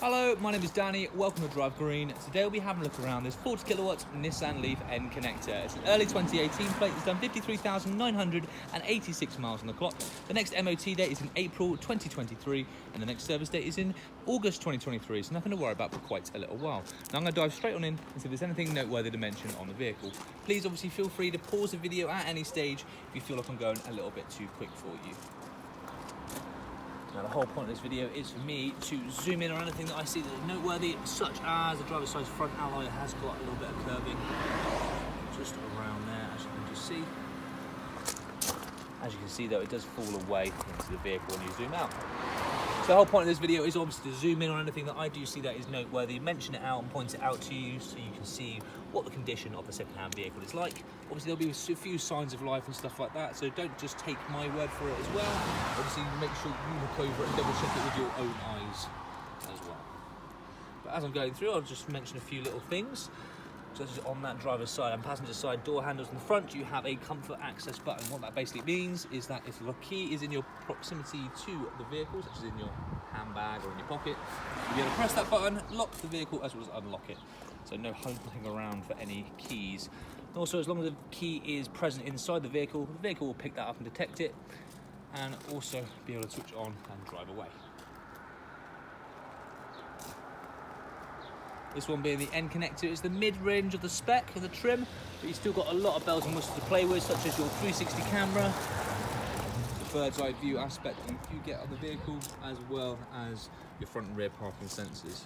Hello, my name is Danny, welcome to Drive Green. Today we'll be having a look around this 40 kilowatt Nissan Leaf N-Connecta. It's an early 2018 plate, it's done 53,986 miles on the clock. The next MOT date is in April 2023 and the next service date is in August 2023, so nothing to worry about for quite a little while. Now I'm going to dive straight on in and see if there's anything noteworthy to mention on the vehicle. Please obviously feel free to pause the video at any stage if you feel like I'm going a little bit too quick for you. Now the whole point of this video is for me to zoom in on anything that I see that is noteworthy, such as the driver's side front alloy has got a little bit of curving just around there, as you can just see. As you can see though, it does fall away into the vehicle when you zoom out. So the whole point of this video is obviously to zoom in on anything that I do see that is noteworthy, mention it out and point it out to you so you can see what the condition of the second-hand vehicle is like. Obviously there'll be a few signs of life and stuff like that, so don't just take my word for it as well. Obviously make sure you look over it and double check it with your own eyes as well. But as I'm going through, I'll just mention a few little things. Such as on that driver's side and passenger side door handles in the front, you have a comfort access button. What that basically means is that if your key is in your proximity to the vehicle, such as in your handbag or in your pocket, you'll be able to press that button, lock the vehicle as well as unlock it. So no hunting around for any keys. Also, as long as the key is present inside the vehicle will pick that up and detect it, and also be able to switch on and drive away. This one being the N-Connecta is the mid-range of the spec of the trim, but you've still got a lot of bells and whistles to play with, such as your 360 camera, the bird's eye view aspect that you get on the vehicle, as well as your front and rear parking sensors.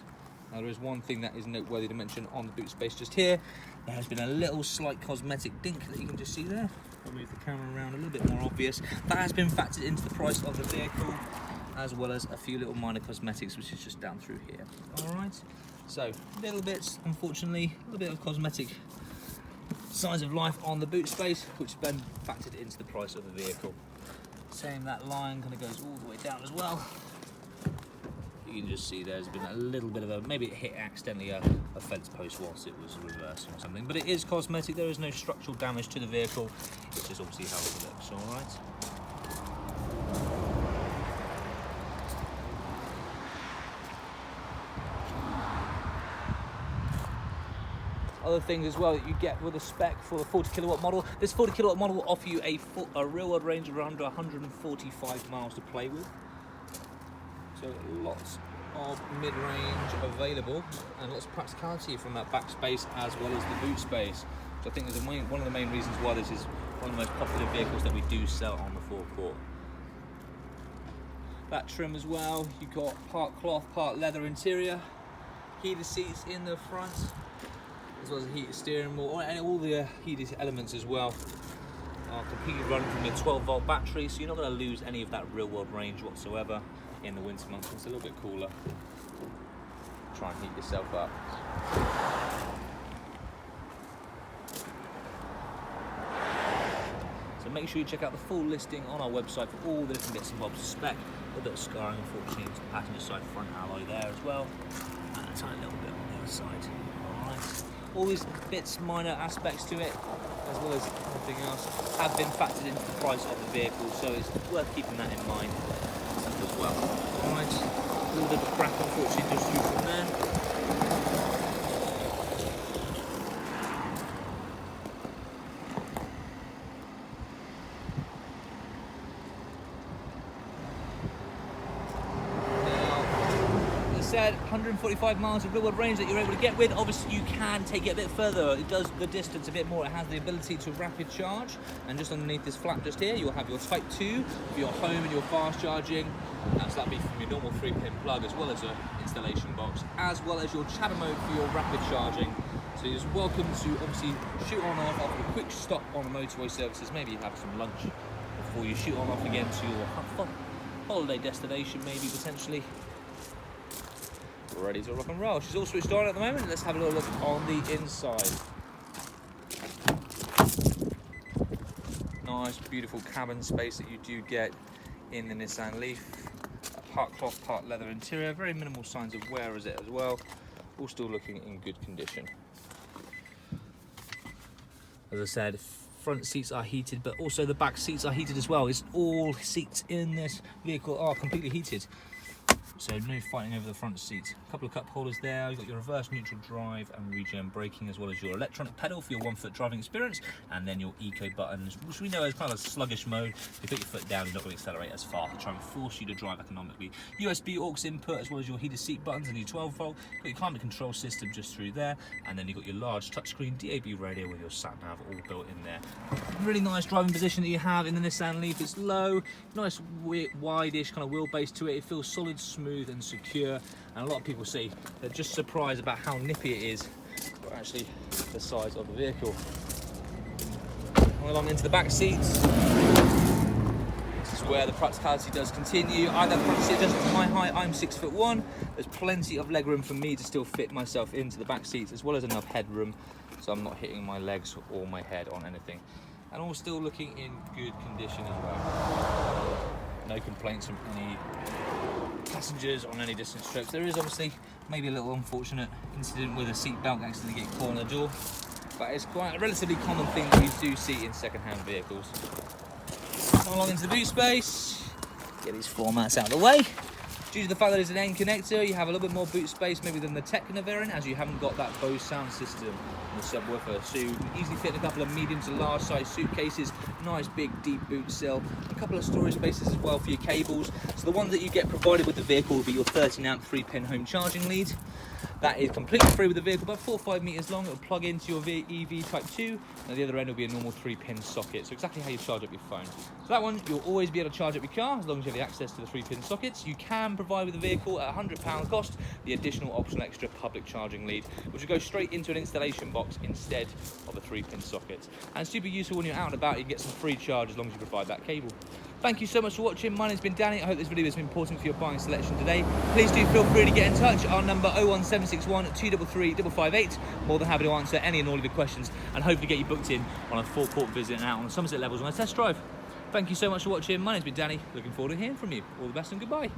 Now there is one thing that is noteworthy to mention on the boot space just here. There has been a little slight cosmetic dink that you can just see there. I'll move the camera around a little bit more obvious. That has been factored into the price of the vehicle, as well as a few little minor cosmetics, which is just down through here. All right. So, little bits, unfortunately, a little bit of cosmetic signs of life on the boot space, which has been factored into the price of the vehicle. Same, that line kind of goes all the way down as well. You can just see there's been a little bit of a, maybe it hit accidentally a fence post whilst it was reversing or something, but it is cosmetic. There is no structural damage to the vehicle. It's just obviously how it looks, all right? Other things as well that you get with a spec for the 40 kilowatt model. This 40 kilowatt model will offer you a real world range of around 145 miles to play with. So lots of mid-range available and lots of practicality from that back space as well as the boot space. So I think is one of the main reasons why this is one of the most popular vehicles that we do sell on the forecourt. That trim as well, you've got part cloth, part leather interior, heated seats in the front, as well as a heated steering wheel, and all the heated elements as well are completely running from a 12-volt battery, so you're not going to lose any of that real-world range whatsoever in the winter months. It's a little bit cooler. Try and heat yourself up. So make sure you check out the full listing on our website for all the different bits and bobs of spec. A little bit of scarring, unfortunately, into the passenger side front alloy there as well, and a tiny little bit on the other side. All right. All these bits, minor aspects to it, as well as everything else, have been factored into the price of the vehicle, so it's worth keeping that in mind as well. Alright, a little bit of a crack unfortunately just through from there. Said 145 miles of real world range that you're able to get with. Obviously you can take it a bit further. It does the distance a bit more. It has the ability to rapid charge, and just underneath this flap just here you'll have your Type 2 for your home and your fast charging. So that'll be from your normal 3-pin plug as well as an installation box, as well as your chatter mode for your rapid charging. So you're welcome to obviously shoot on off after a quick stop on the motorway services. Maybe you have some lunch before you shoot on off again to your holiday destination, maybe potentially. Ready to rock and roll. She's all switched on at the moment. Let's have a little look on the inside. Nice, beautiful cabin space that you do get in the Nissan Leaf. Part cloth, part leather interior. Very minimal signs of wear as it as well. All still looking in good condition. As I said, front seats are heated, but also the back seats are heated as well. It's all seats in this vehicle are completely heated. So no fighting over the front seats. A couple of cup holders there. You've got your reverse neutral drive and regen braking, as well as your electronic pedal for your 1 foot driving experience, and then your eco buttons, which we know is kind of a sluggish mode. If you put your foot down, you're not going to accelerate as far to try and force you to drive economically. USB aux input, as well as your heated seat buttons and your 12 volt. Got your climate control system just through there, and then you've got your large touchscreen DAB radio with your sat nav all built in there. Really nice driving position that you have in the Nissan Leaf. It's low, nice wide-ish kind of wheelbase to it. It feels solid, smooth and secure, and a lot of people say they're just surprised about how nippy it is, but actually the size of the vehicle. Coming along into the back seats, this is where the practicality does continue. I don't practice it just at my height. I'm 6'1". There's plenty of leg room for me to still fit myself into the back seats, as well as enough headroom so I'm not hitting my legs or my head on anything, and all still looking in good condition as well. No complaints from any passengers on any distance trips. There is obviously maybe a little unfortunate incident with a seat belt accidentally getting caught on the door, but it's quite a relatively common thing that we do see in second-hand vehicles. Come along into the boot space, get these floor mats out of the way. Due to the fact that it's an N-Connecta, you have a little bit more boot space maybe than the Tecna variant, as you haven't got that Bose sound system in the subwoofer. So you can easily fit in a couple of medium to large size suitcases, nice big deep boot sill, a couple of storage spaces as well for your cables. So the one that you get provided with the vehicle will be your 13 amp 3-pin home charging lead. That is completely free with the vehicle, about 4 or 5 meters long. It will plug into your EV Type 2, and at the other end will be a normal 3-pin socket. So exactly how you charge up your phone. So that one, you'll always be able to charge up your car as long as you have the access to the 3-pin sockets. You can provide with the vehicle at £100 cost the additional optional extra public charging lead, which will go straight into an installation box instead of a 3-pin socket. And super useful when you're out and about. You can get some free charge as long as you provide that cable. Thank you so much for watching. My name's been Danny. I hope this video has been important for your buying selection today. Please do feel free to get in touch. Our number 01761 233 558. More than happy to answer any and all of your questions, and hopefully get you booked in on a Forecourt visit and out on the Somerset levels on a test drive. Thank you so much for watching. My name's been Danny. Looking forward to hearing from you. All the best and goodbye.